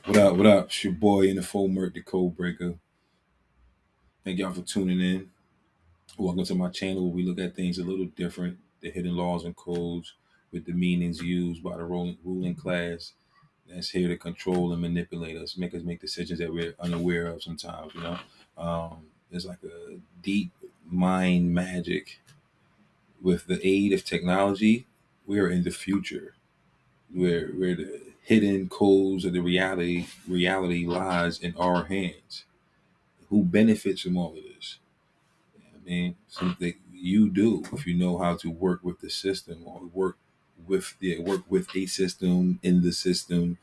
What up? What up? It's your boy in the full Merc, the Code Breaker. Thank y'all for tuning in. Welcome to my channel where we look at things a little different, the hidden laws and codes with the meanings used by the ruling class that's here to control and manipulate us make decisions that we're unaware of sometimes, There's like a deep mind magic. With the aid of technology, we are in the future where the hidden codes of the reality lies in our hands. Who benefits from all of this? I mean, something you do if you know how to work with the system or work with a system in the system,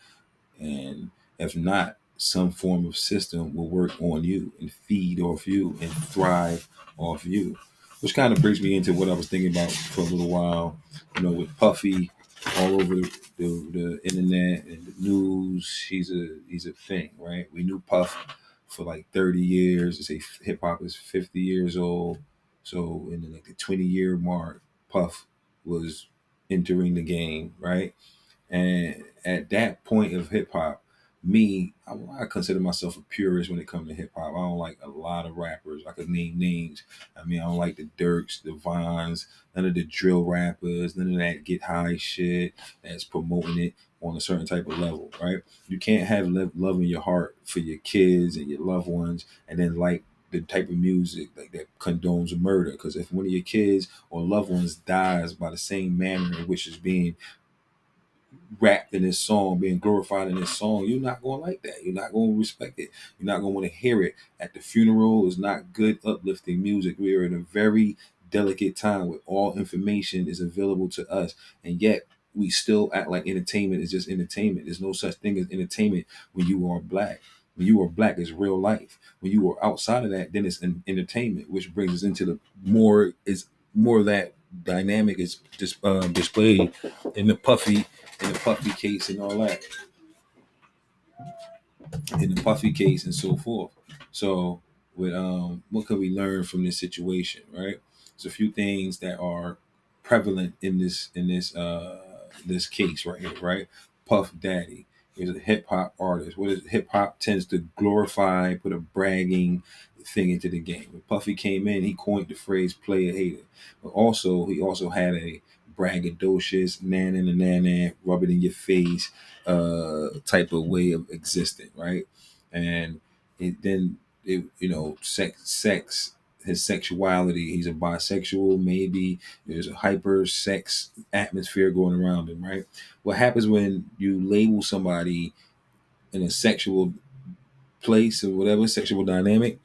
and if not, some form of system will work on you and feed off you and thrive off you. Which kind of brings me into what I was thinking about for a little while, with Puffy all over the internet and the news. He's a thing, right? We knew Puff for like 30 years. They say hip hop is 50 years old. So in like the 20-year mark, Puff was entering the game, right? And at that point of hip hop, I consider myself a purist when it comes to hip hop. I don't like a lot of rappers. I could name names. I mean, I don't like the Dirks, the Vines, none of the drill rappers, none of that get high shit that's promoting it on a certain type of level, right? You can't have love in your heart for your kids and your loved ones, and then like the type of music like that condones murder. Because if one of your kids or loved ones dies by the same manner in which is being rapped in this song, being glorified in this song, you're not going to like that. You're not going to respect it. You're not going to want to hear it. At the funeral is not good, uplifting music. We are in a very delicate time where all information is available to us, and yet we still act like entertainment is just entertainment. There's no such thing as entertainment when you are black. When you are black, it's real life. When you are outside of that, then it's entertainment, which brings us into the more of that dynamic is just displayed in the Puffy case and all that, in the Puffy case and so forth. So, with what can we learn from this situation, right? There's a few things that are prevalent in this case right here, right? Puff Daddy is a hip hop artist. What is hip hop tends to glorify, put a bragging thing into the game. When Puffy came in, he coined the phrase "player hater," but also he also had a braggadocious, nan and a nan, rub it in your face type of way of existing, right? And then sex, his sexuality. He's a bisexual. Maybe there's a hyper sex atmosphere going around him, right? What happens when you label somebody in a sexual place or whatever sexual dynamic,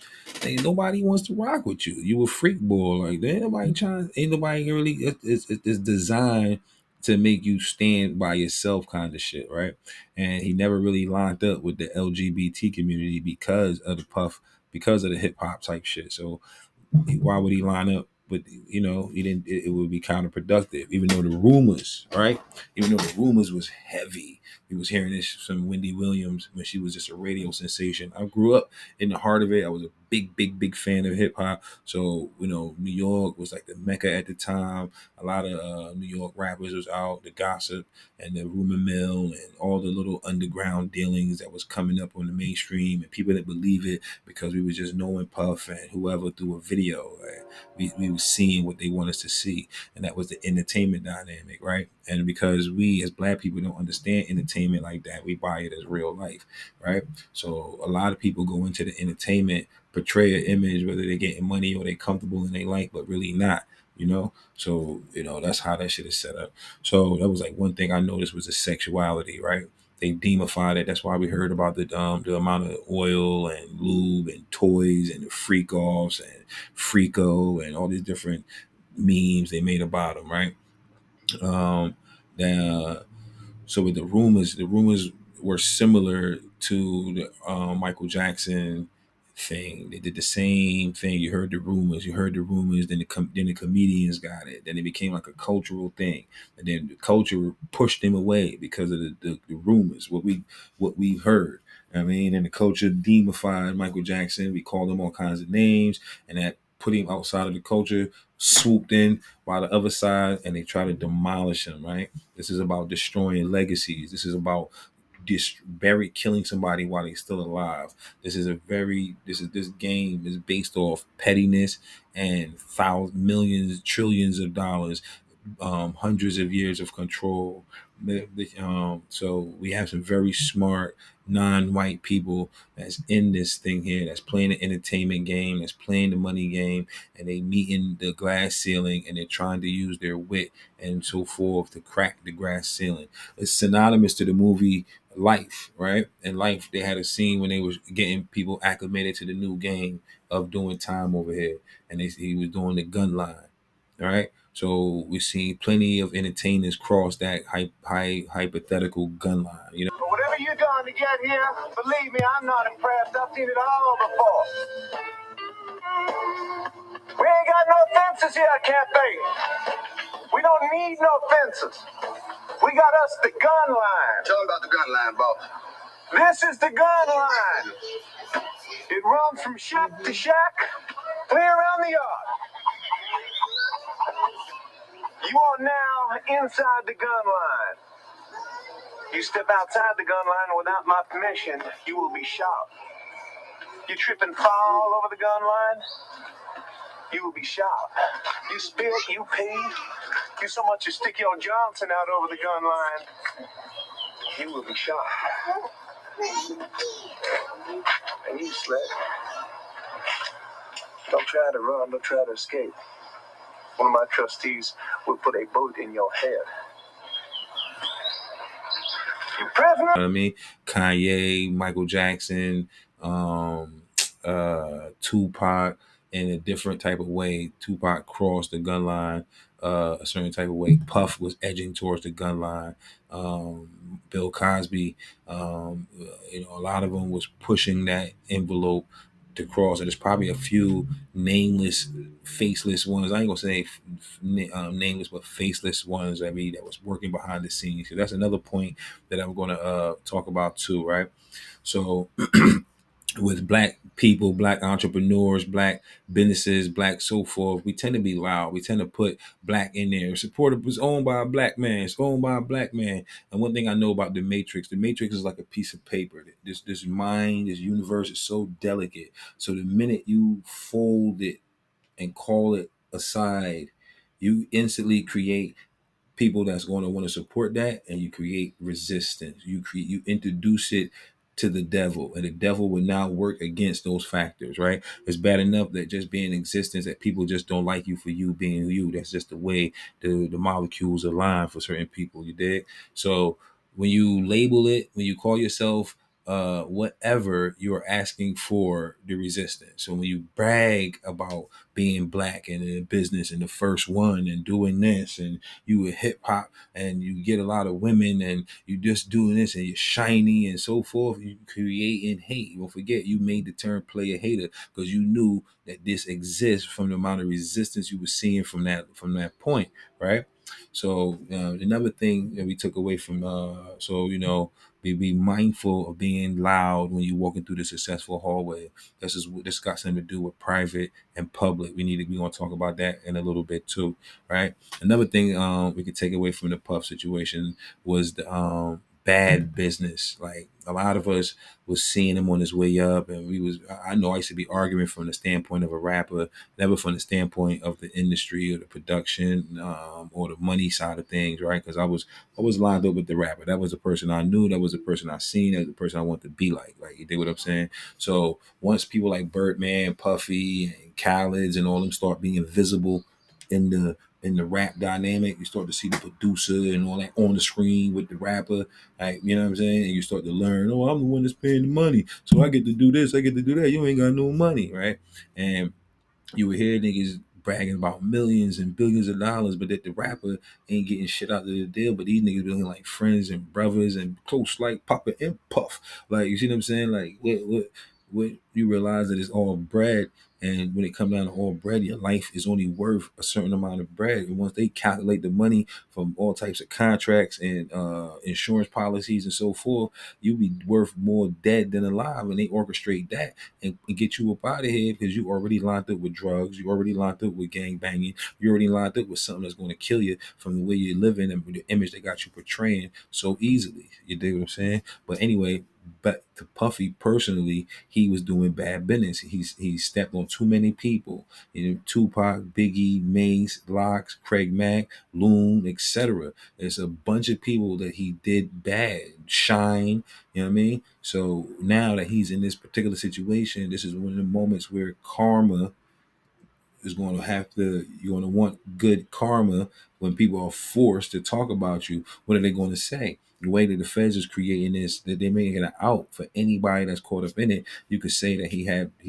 ain't nobody wants to rock with you. You a freak boy, like ain't nobody trying. Ain't nobody really. It's designed to make you stand by yourself, kind of shit, right? And he never really lined up with the LGBT community because of the Puff, because of the hip hop type shit. So why would he line up? But he didn't. It would be counterproductive. Even though the rumors, right? Even though the rumors was heavy, we was hearing this from Wendy Williams when she was just a radio sensation. I grew up in the heart of it. I was a big fan of hip hop. So New York was like the mecca at the time. A lot of New York rappers was out. The gossip and the rumor mill and all the little underground dealings that was coming up on the mainstream, and people that believe it because we was just knowing Puff and whoever through a video. Right? We was seeing what they want us to see, and that was the entertainment dynamic, right? And because we as black people don't understand entertainment like that, we buy it as real life, right? So a lot of people go into the entertainment, portray an image, whether they're getting money or they comfortable and they like, but really not. So that's how that shit is set up. So that was like one thing I noticed was the sexuality, right? They demified it. That's why we heard about the amount of oil and lube and toys and the freak offs and Freako and all these different memes they made about him, right? Um, now, so with the rumors were similar to the Michael Jackson thing. They did the same thing. You heard the rumors. Then the comedians got it. Then it became like a cultural thing, and then the culture pushed them away because of the rumors. What we heard. I mean, and the culture demified Michael Jackson. We called him all kinds of names, and that put him outside of the culture. Swooped in by the other side, and they try to demolish him. Right. This is about destroying legacies. This is about buried killing somebody while they're still alive. This game is based off pettiness and thousands, millions, trillions of dollars, hundreds of years of control. So we have some very smart non-white people that's in this thing here, that's playing the entertainment game, that's playing the money game, and they meet in the glass ceiling, and they're trying to use their wit and so forth to crack the glass ceiling. It's synonymous to the movie Life, right? In Life, they had a scene when they was getting people acclimated to the new game of doing time over here, and he was doing the gun line, all right? So we've seen plenty of entertainers cross that hypothetical gun line. But whatever you done to get here, believe me, I'm not impressed. I've seen it all before. We ain't got no fences here, Cafe. We don't need no fences. We got us the gun line. Tell them about the gun line, boss. This is the gun line. It runs from shack to shack, clear around the yard. You are now inside the gun line. You step outside the gun line without my permission, you will be shot. You trip and fall over the gun line, you will be shot. You spit, you pee, you so much as stick your Johnson out over the gun line, you will be shot. And you sled. Don't try to run, don't try to escape. One of my trustees will put a bullet in your head. You prisoner? You know what I mean? Kanye, Michael Jackson, Tupac, in a different type of way. Tupac crossed the gun line a certain type of way. Puff was edging towards the gun line. Bill Cosby, a lot of them was pushing that envelope to cross. And there's probably a few nameless, faceless ones. I ain't gonna say nameless, but faceless ones. I mean, that was working behind the scenes. So that's another point that I'm gonna talk about too, right? So with black people, black entrepreneurs, black businesses, black so forth, we tend to be loud. We tend to put black in there. Supported was owned by a black man. It's owned by a black man. And one thing I know about the Matrix is like a piece of paper. This mind, this universe is so delicate. So the minute you fold it and call it aside, you instantly create people that's going to want to support that, and you create resistance. You introduce it to the devil, and the devil will now work against those factors, right? It's bad enough that just being in existence, that people just don't like you for you being you. That's just the way the molecules align for certain people, you dig? So when you label it, when you call yourself whatever, you're asking for the resistance. So when you brag about being black and in business and the first one and doing this, and you a hip hop, and you get a lot of women, and you just doing this, and you're shiny and so forth, you creating hate. Don't forget, you made the term player hater because you knew that this exists from the amount of resistance you were seeing from that point, right? So another thing that we took away from be mindful of being loud when you're walking through the successful hallway. This got something to do with private and public. We're gonna talk about that in a little bit too, right? Another thing we could take away from the Puff situation was the bad business. Like a lot of us was seeing him on his way up, and I know I used to be arguing from the standpoint of a rapper, never from the standpoint of the industry or the production or the money side of things, right? Because I was lined up with the rapper. That was the person I knew. That was the person I seen. That was the person I wanted to be like. Like, you dig what I'm saying? So once people like Birdman, Puffy, and Khaled's and all them start being visible in the rap dynamic, you start to see the producer and all that on the screen with the rapper. Like, you know what I'm saying? And you start to learn, oh, I'm the one that's paying the money. So I get to do this, I get to do that. You ain't got no money, right? And you would hear niggas bragging about millions and billions of dollars, but that the rapper ain't getting shit out of the deal. But these niggas being like friends and brothers and close like Papa and Puff. Like, you see what I'm saying? Like, what you realize that it's all bread, and when it comes down to all bread, your life is only worth a certain amount of bread. And once they calculate the money from all types of contracts and insurance policies and so forth, you'll be worth more dead than alive. And they orchestrate that and get you up out of here because you already lined up with drugs, you already lined up with gang banging, you already lined up with something that's going to kill you from the way you're living and the image they got you portraying so easily. You dig what I'm saying? But anyway, but to Puffy personally, he was doing bad business. He stepped on too many people. You know, Tupac, Biggie, Mace, Locks, Craig Mack, Loon, etc. There's a bunch of people that he did bad. Shine, you know what I mean? So now that he's in this particular situation, this is one of the moments where karma is going to have to, you're going to want good karma when people are forced to talk about you. What are they going to say? The way that the feds is creating this, that they making it out for anybody that's caught up in it. You could say that he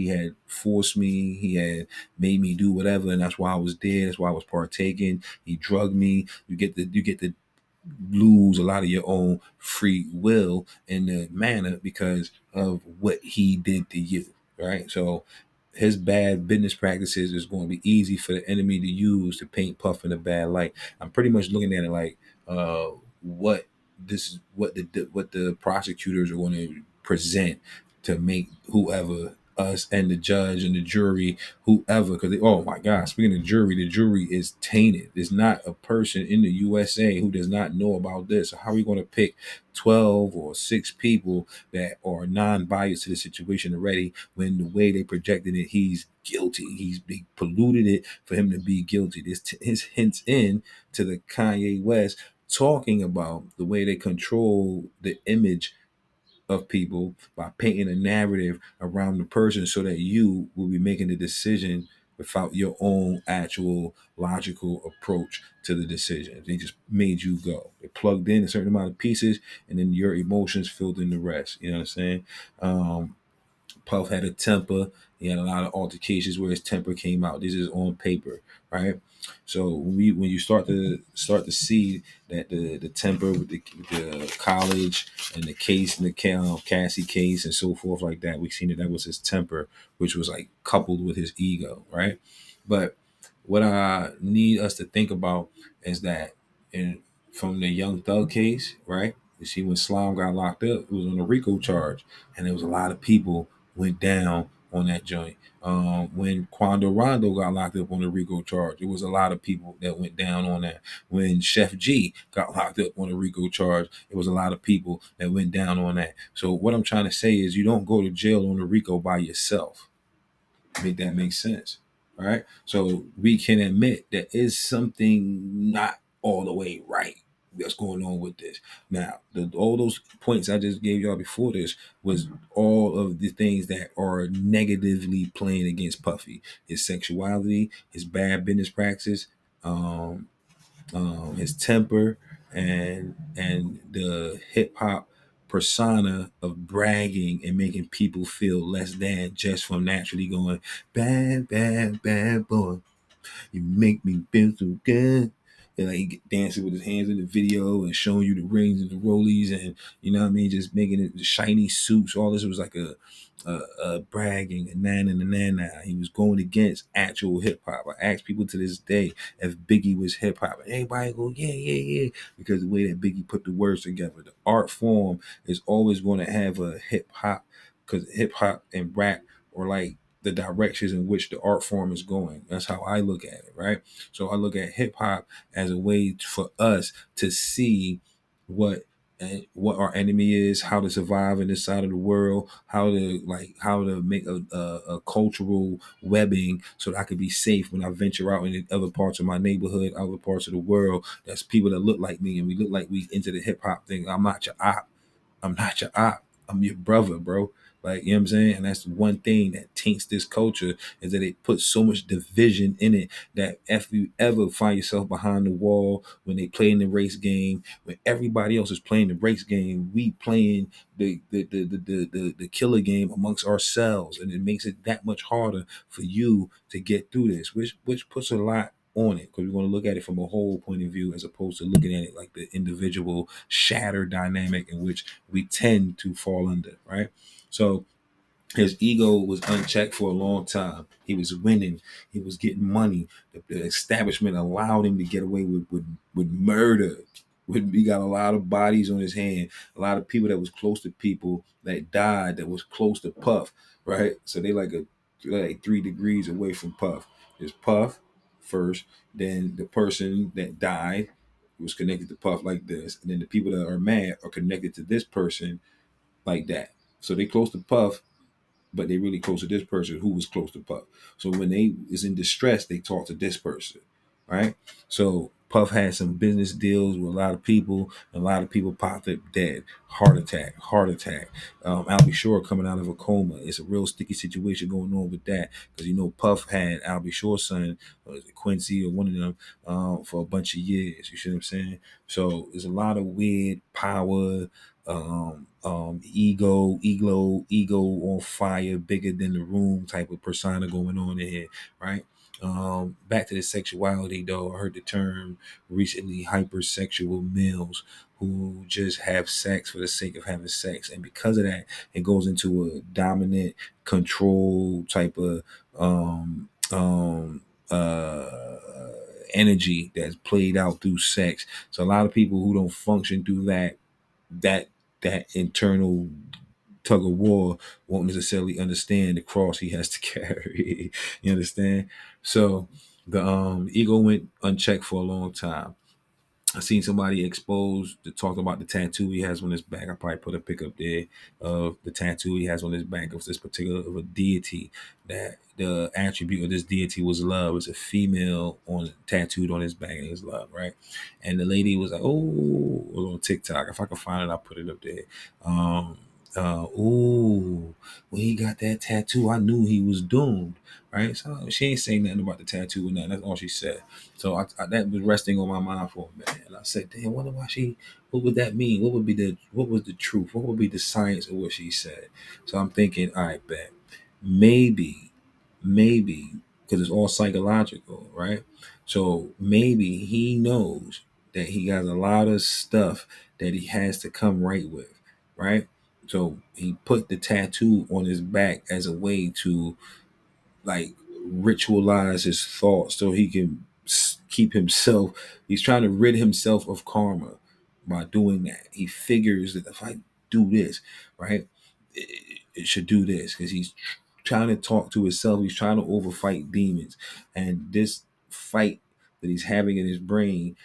had forced me, he had made me do whatever, and that's why I was there. That's why I was partaking. He drugged me. You get to lose a lot of your own free will in the manner because of what he did to you, right? So his bad business practices is going to be easy for the enemy to use to paint Puff in a bad light. I'm pretty much looking at it like what this is what the prosecutors are going to present to make whoever us and the judge and the jury, whoever, because oh my God, speaking of jury, the jury is tainted. There's not a person in the USA who does not know about this. So how are we going to pick 12 or 6 people that are non-biased to the situation already when the way they projected it, he's guilty. They polluted it for him to be guilty. This his hints in to the Kanye West talking about the way they control the image of people by painting a narrative around the person so that you will be making the decision without your own actual logical approach to the decision. They just made you go. They plugged in a certain amount of pieces and then your emotions filled in the rest. You know what I'm saying? Puff had a temper. He had a lot of altercations where his temper came out. This is on paper, right? So when you start to see that the temper with the college and the case and the Cassie case and so forth like that, we seen that was his temper, which was like coupled with his ego, right? But what I need us to think about is that in from the Young Thug case, right? You see, when Slime got locked up, it was on a RICO charge, and there was a lot of people went down on that joint. When Quando Rondo got locked up on the RICO charge, it was a lot of people that went down on that. When Chef G got locked up on the RICO charge, it was a lot of people that went down on that. So what I'm trying to say is you don't go to jail on the RICO by yourself. Make that make sense. All right. So we can admit there is something not all the way right that's going on with this. Now, all those points I just gave y'all before this was all of the things that are negatively playing against Puffy. His sexuality, his bad business practices, um, his temper, and the hip hop persona of bragging and making people feel less than just from naturally going bad, bad, bad boy. You make me feel so good. And like he dancing with his hands in the video and showing you the rings and the rollies and you know what I mean, just making it the shiny suits. All this was like a bragging, a nan and a nana. He was going against actual hip hop. I ask people to this day if Biggie was hip hop, and everybody go yeah, yeah, yeah, because the way that Biggie put the words together, the art form is always going to have a hip hop because hip hop and rap are like the directions in which the art form is going. That's how I look at it, right? So I look at hip hop as a way for us to see what what our enemy is, how to survive in this side of the world, how to make a cultural webbing so that I could be safe when I venture out in other parts of my neighborhood, other parts of the world. That's people that look like me and we look like we into the hip hop thing. I'm not your op. I'm not your op. I'm your brother, bro. Like, you know what I'm saying? And that's one thing that taints this culture is that it puts so much division in it that if you ever find yourself behind the wall when they play in the race game, when everybody else is playing the race game, we playing the killer game amongst ourselves. And it makes it that much harder for you to get through this, which puts a lot on it because we're going to look at it from a whole point of view as opposed to looking at it like the individual shatter dynamic in which we tend to fall under, right? So His ego was unchecked for a long time. He was winning. He was getting money. The establishment allowed him to get away with murder. He got a lot of bodies on his hand. A lot of people that was close to people that died that was close to Puff. Right. So they like 3 degrees away from Puff. There's Puff first. Then the person that died was connected to Puff like this. And then the people that are mad are connected to this person like that. So they close to Puff, but they really close to this person who was close to Puff. So when they is in distress, they talk to this person, right? So Puff had some business deals with a lot of people, and a lot of people popped up dead, heart attack, heart attack. Albie Shore coming out of a coma. It's a real sticky situation going on with that because Puff had Albie Shore's son, Quincy or one of them, for a bunch of years. You see what I'm saying? So there's a lot of weird power, ego on fire, bigger than the room type of persona going on in here, right? Back to the sexuality though, I heard the term recently, hypersexual males who just have sex for the sake of having sex, and because of that, it goes into a dominant control type of energy that's played out through sex. So a lot of people who don't function through that that internal tug of war won't necessarily understand the cross he has to carry. You understand? So the ego went unchecked for a long time. I seen somebody exposed to talk about the tattoo he has on his back. I probably put a pic up there of the tattoo he has on his back of this particular of a deity. That the attribute of this deity was love. It's a female on tattooed on his back and his love, right? And the lady was like, "Oh," it was on TikTok. If I can find it, I'll put it up there. Um, oh, when he got that tattoo, I knew he was doomed, right? So she ain't saying nothing about the tattoo or nothing. That's all she said. So that was resting on my mind for a minute, and I said, "Damn, wonder why she? What would that mean? What was the truth? What would be the science of what she said?" So I'm thinking, all right, bet maybe because it's all psychological, right? So maybe he knows that he got a lot of stuff that he has to come right with, right? So he put the tattoo on his back as a way to like ritualize his thoughts so he can keep himself. He's trying to rid himself of karma by doing that. He figures that if I do this, right, it should do this because he's trying to talk to himself. He's trying to overfight demons, and this fight that he's having in his brain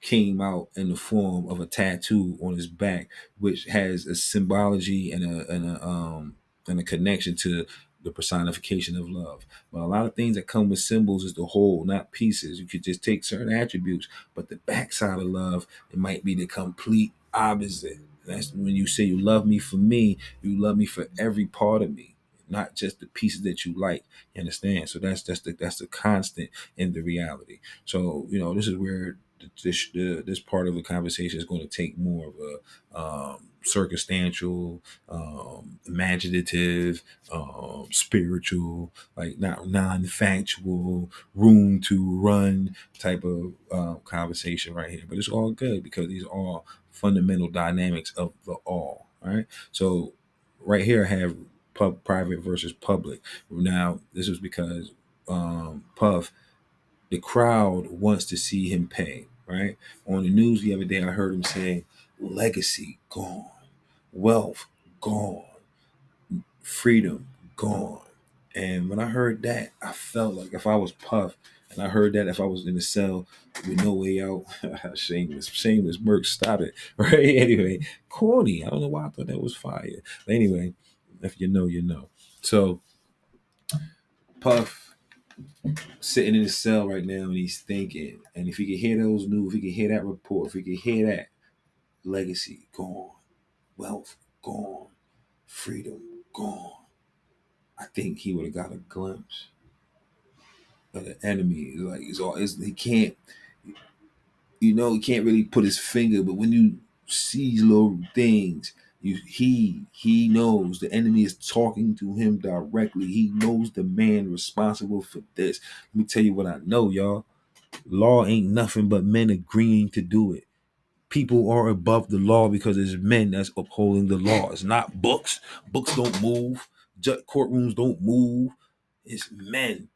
came out in the form of a tattoo on his back, which has a symbology and a connection to the personification of love. But a lot of things that come with symbols is the whole, not pieces. You could just take certain attributes, but the backside of love, it might be the complete opposite. That's when you say you love me for me, you love me for every part of me, not just the pieces that you like. You understand? So that's the constant in the reality. So this is where this part of the conversation is going to take more of a circumstantial, imaginative, spiritual, like not non-factual, room to run type of conversation right here. But it's all good because these are all fundamental dynamics of the all. Right. So right here I have private versus public. Now this was because Puff, the crowd wants to see him pay, right? On the news the other day, I heard him say, legacy gone, wealth gone, freedom gone. And when I heard that, I felt like if I was Puff and I heard that, if I was in the cell with no way out, shameless, Merc, stop it, right? Anyway, corny. I don't know why I thought that was fire. But anyway, if you know, you know. So Puff sitting in his cell right now and he's thinking. And if he could hear those news, if he could hear that report, if he could hear that, legacy gone, wealth gone, freedom gone, I think he would have got a glimpse of the enemy. Like he can't, he can't really put his finger, but when you see little things, he knows the enemy is talking to him directly. He knows the man responsible for this. Let me tell you what I know, y'all. Law ain't nothing but men agreeing to do it. People are above the law because it's men that's upholding the law. It's not books. Books don't move. Courtrooms don't move. It's men.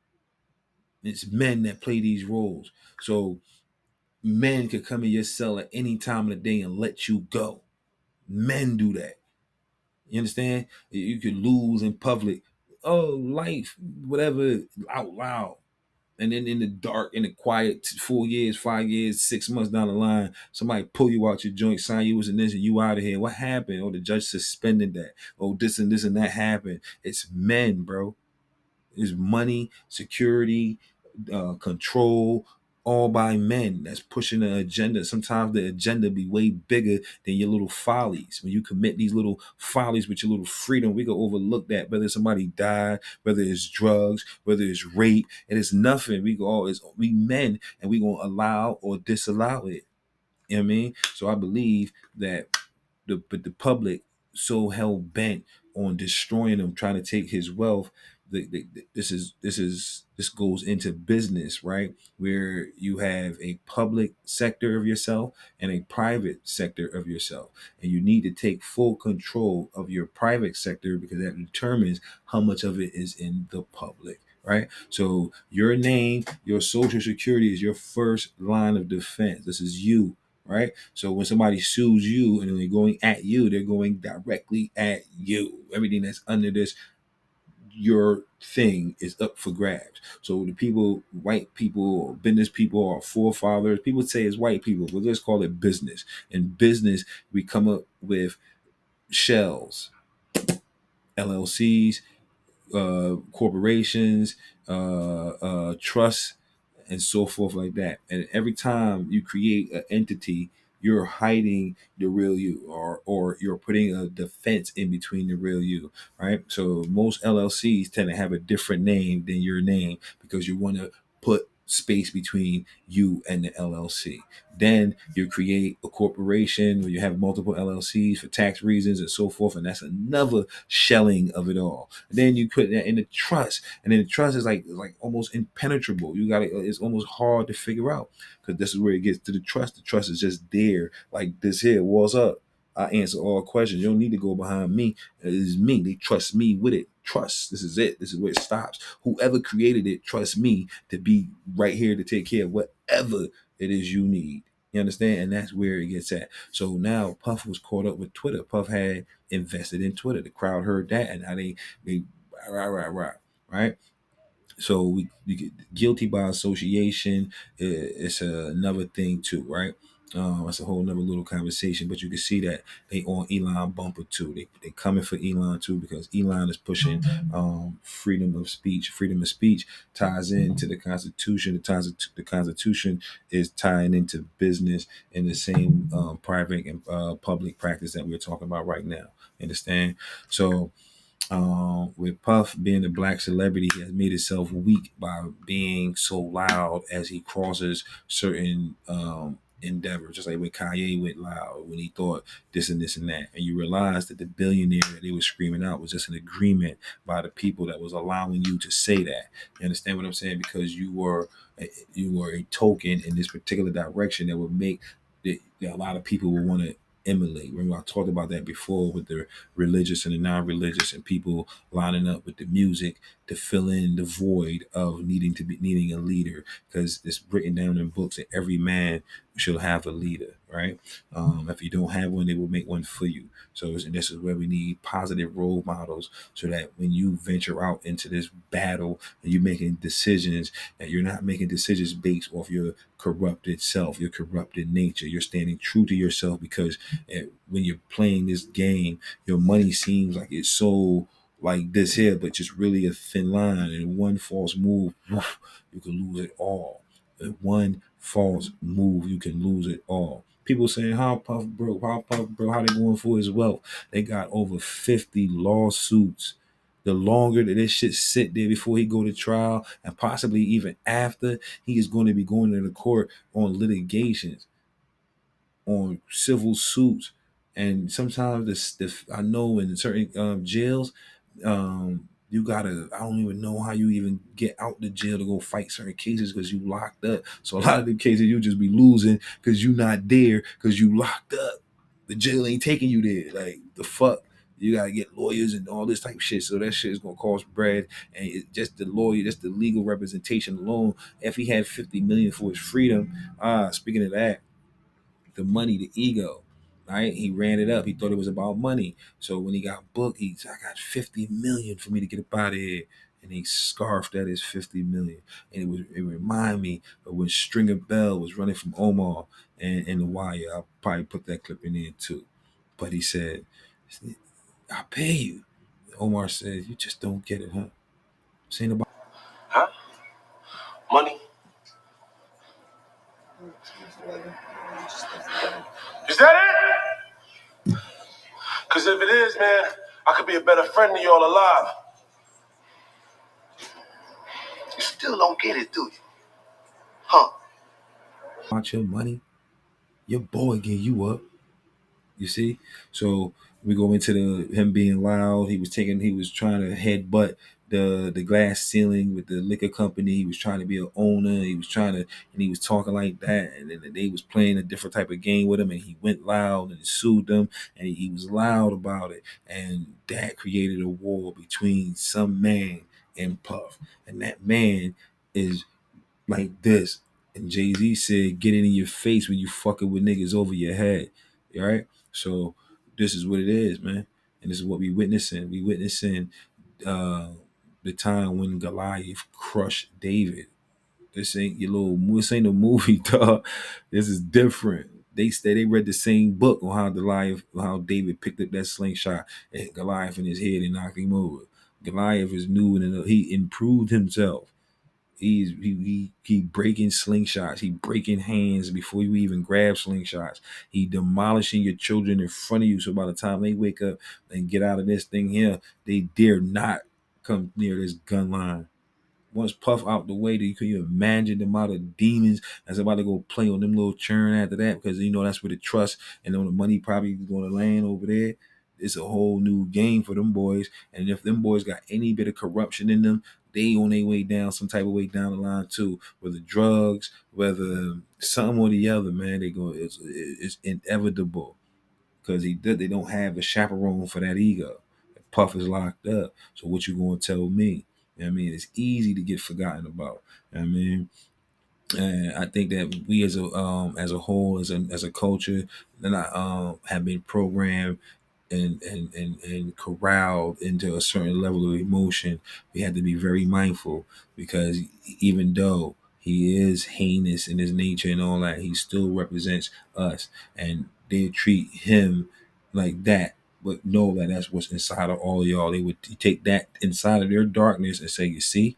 It's men that play these roles. So men could come in your cell at any time of the day and let you go. Men do that. You understand? You could lose in public. Oh, life, whatever, out loud. And then in the dark, in the quiet, 4 years, 5 years, 6 months down the line, somebody pull you out your joint, sign you as an this, and you out of here. What happened? Oh, the judge suspended that. Oh, this and that happened. It's men, bro. It's money, security, control, all by men that's pushing the agenda. Sometimes the agenda be way bigger than your little follies. When you commit these little follies with your little freedom, we can overlook that. Whether somebody died, whether it's drugs, whether it's rape, and it's nothing. We go, oh, it's we men, and we gonna allow or disallow it. You know what I mean? So I believe that the public so hell bent on destroying him, trying to take his wealth. This goes into business, right? Where you have a public sector of yourself and a private sector of yourself, and you need to take full control of your private sector because that determines how much of it is in the public. Right. So your name, your social security is your first line of defense. This is you, right? So when somebody sues you and they're going at you, they're going directly at you. Everything that's under this, your thing is up for grabs. So the people, white people, business people, our forefathers, people say it's white people, but let's call it business. In business, we come up with shells, LLCs, corporations, trusts, and so forth like that. And every time you create an entity, you're hiding the real you, or you're putting a defense in between the real you, right? So most LLCs tend to have a different name than your name because you want to put space between you and the LLC. Then you create a corporation where you have multiple LLCs for tax reasons and so forth, and that's another shelling of it all. And then you put that in the trust, and then the trust is like almost impenetrable. You got it; it's almost hard to figure out because this is where it gets to the trust. The trust is just there, like this here. What's up? I answer all questions. You don't need to go behind me. It is me. They trust me with it. Trust. This is it. This is where it stops. Whoever created it, trust me to be right here to take care of whatever it is you need. You understand? And that's where it gets at. So now Puff was caught up with Twitter. Puff had invested in Twitter. The crowd heard that, and now they right. So we get guilty by association. It's another thing too, right? That's a whole nother little conversation, but you can see that they on Elon bumper too. They coming for Elon too because Elon is pushing freedom of speech. Freedom of speech ties into the Constitution. The Constitution is tying into business in the same private and public practice that we're talking about right now. Understand? So with Puff being a black celebrity, he has made himself weak by being so loud as he crosses certain endeavors. Just like when Kanye went loud when he thought this and this and that, and you realize that the billionaire that they were screaming out was just an agreement by the people that was allowing you to say that. You understand what I'm saying? Because you were a token in this particular direction that would make that a lot of people would want to emulate. Remember, I talked about that before with the religious and the non-religious, and people lining up with the music to fill in the void of needing a leader, because it's written down in books that every man should have a leader, right? If you don't have one, they will make one for you. So this is where we need positive role models, so that when you venture out into this battle and you're making decisions, that you're not making decisions based off your corrupted self, your corrupted nature. You're standing true to yourself, because when you're playing this game, your money seems like it's so like this here, but just really a thin line. And one false move, you can lose it all. And one false move, you can lose it all. People saying how Puff broke, how they going for his wealth. They got over 50 lawsuits. The longer that this shit sit there before he go to trial, and possibly even after, he is going to be going to the court on litigations, on civil suits. And sometimes I know in certain jails, you gotta, I don't even know how you even get out the jail to go fight certain cases because you locked up. So a lot of the cases you just be losing because you not there because you locked up. The jail ain't taking you there. Like the fuck. You gotta get lawyers and all this type of shit. So that shit is gonna cost bread. And just the lawyer, just the legal representation alone. If he had 50 million for his freedom, speaking of that, the money, the ego, right? He ran it up. He thought it was about money. So when he got booked, he said, I got 50 million for me to get up out of here. And he scarfed at his 50 million. And it reminded me of when Stringer Bell was running from Omar and in the wire. I'll probably put that clip in there too. But he said, I'll pay you. Omar said, you just don't get it, huh? Saying about Huh? Money? Is that it? Because if it is, man, I could be a better friend to y'all alive. You still don't get it, do you? Huh? your money, your boy gave you up. You see, so we go into the him being loud. He was trying to headbutt the glass ceiling with the liquor company. He was trying to be an owner. He was trying to, and he was talking like that. And then they was playing a different type of game with him. And he went loud and sued them. And he was loud about it. And that created a war between some man and Puff. And that man is like this. And Jay Z said, "Get it in your face when you fucking with niggas over your head." All right. So this is what it is, man. And this is what we witnessing. We witnessing uh, the time when Goliath crushed David. This ain't your little. This ain't a movie, dog. This is different. They said they read the same book on how Goliath, how David picked up that slingshot and hit Goliath in his head and knocked him over. Goliath is new and he improved himself. He breaking slingshots. He breaking hands before you even grab slingshots. He demolishing your children in front of you. So by the time they wake up and get out of this thing here, they dare not come near this gun line. Once Puff out the way, can you imagine the amount of demons that's about to go play on them little churn after that? Because you know that's where the trust and then the money probably going to land over there. It's a whole new game for them boys. And if them boys got any bit of corruption in them, they on their way down, some type of way down the line too. Whether drugs, whether some or the other, man, they go. It's inevitable because they don't have a chaperone for that ego. Puff is locked up. So what you gonna tell me? You know what I mean, it's easy to get forgotten about. You know what I mean, and I think that we as a whole, as a culture, then I have been programmed and corralled into a certain level of emotion. We had to be very mindful because even though he is heinous in his nature and all that, he still represents us, and they treat him like that. But know that that's what's inside of all of y'all. They would take that inside of their darkness and say, "You see,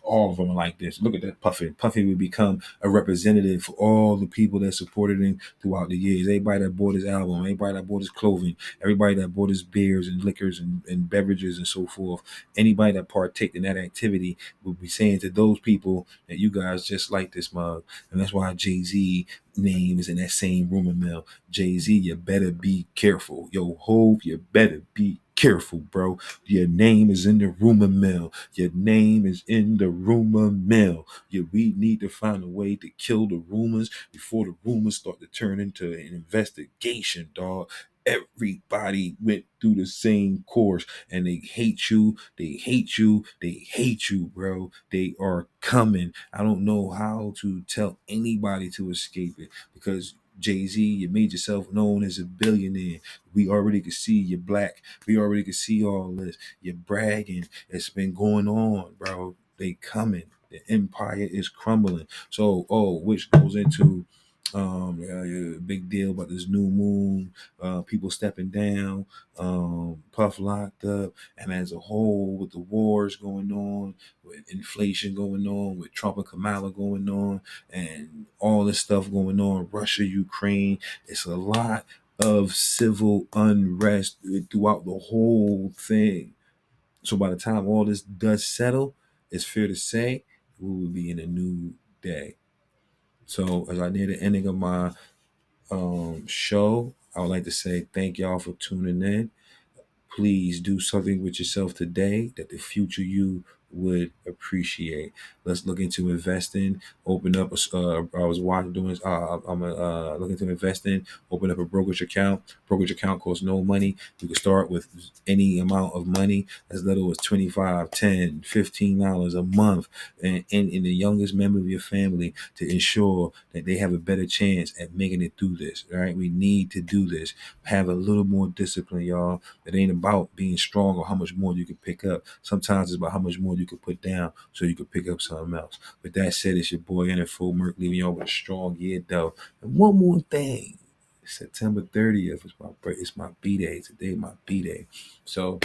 all of them are like this. Look at that Puffy. Puffy would become a representative for all the people that supported him throughout the years. Everybody that bought his album, everybody that bought his clothing, everybody that bought his beers and liquors and beverages and so forth. Anybody that partaked in that activity would be saying to those people that you guys just like this mug. And that's why Jay-Z name is in that same rumor mill. Jay-Z, you better be careful. Yo, Hove, you better be careful, bro. Your name is in the rumor mill. Your name is in the rumor mill. We need to find a way to kill the rumors before the rumors start to turn into an investigation, dog. Everybody went through the same course and they hate you. They hate you. They hate you, bro. They are coming. I don't know how to tell anybody to escape it because Jay-Z, you made yourself known as a billionaire. We already could see you're black. We already could see all this. You're bragging. It's been going on, bro. They coming. The empire is crumbling. So, which goes into big deal about this new moon, people stepping down, Puff locked up, and as a whole, with the wars going on, with inflation going on, with Trump and Kamala going on, and all this stuff going on, Russia, Ukraine, it's a lot of civil unrest throughout the whole thing. So by the time all this does settle, it's fair to say we will be in a new day. So as I near the ending of my show, I would like to say thank y'all for tuning in. Please do something with yourself today that the future you would appreciate. Let's look into investing. Open up a. I was watching doing. I'm looking to invest in. Open up a brokerage account. Brokerage account costs no money. You can start with any amount of money, as little as 25, 10, $15 a month, and in the youngest member of your family, to ensure that they have a better chance at making it through this. All right, we need to do this. Have a little more discipline, y'all. It ain't about being strong or how much more you can pick up. Sometimes it's about how much more you can put down so you can pick up something else. With that said, it's your boy in full Merc, leaving y'all with a strong year though. And one more thing. September 30th is my B day. Today my B day. So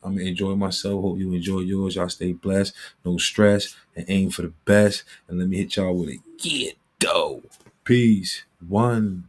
I'm gonna enjoy myself. Hope you enjoy yours. Y'all stay blessed, no stress, and aim for the best. And let me hit y'all with a get dough. Peace. One.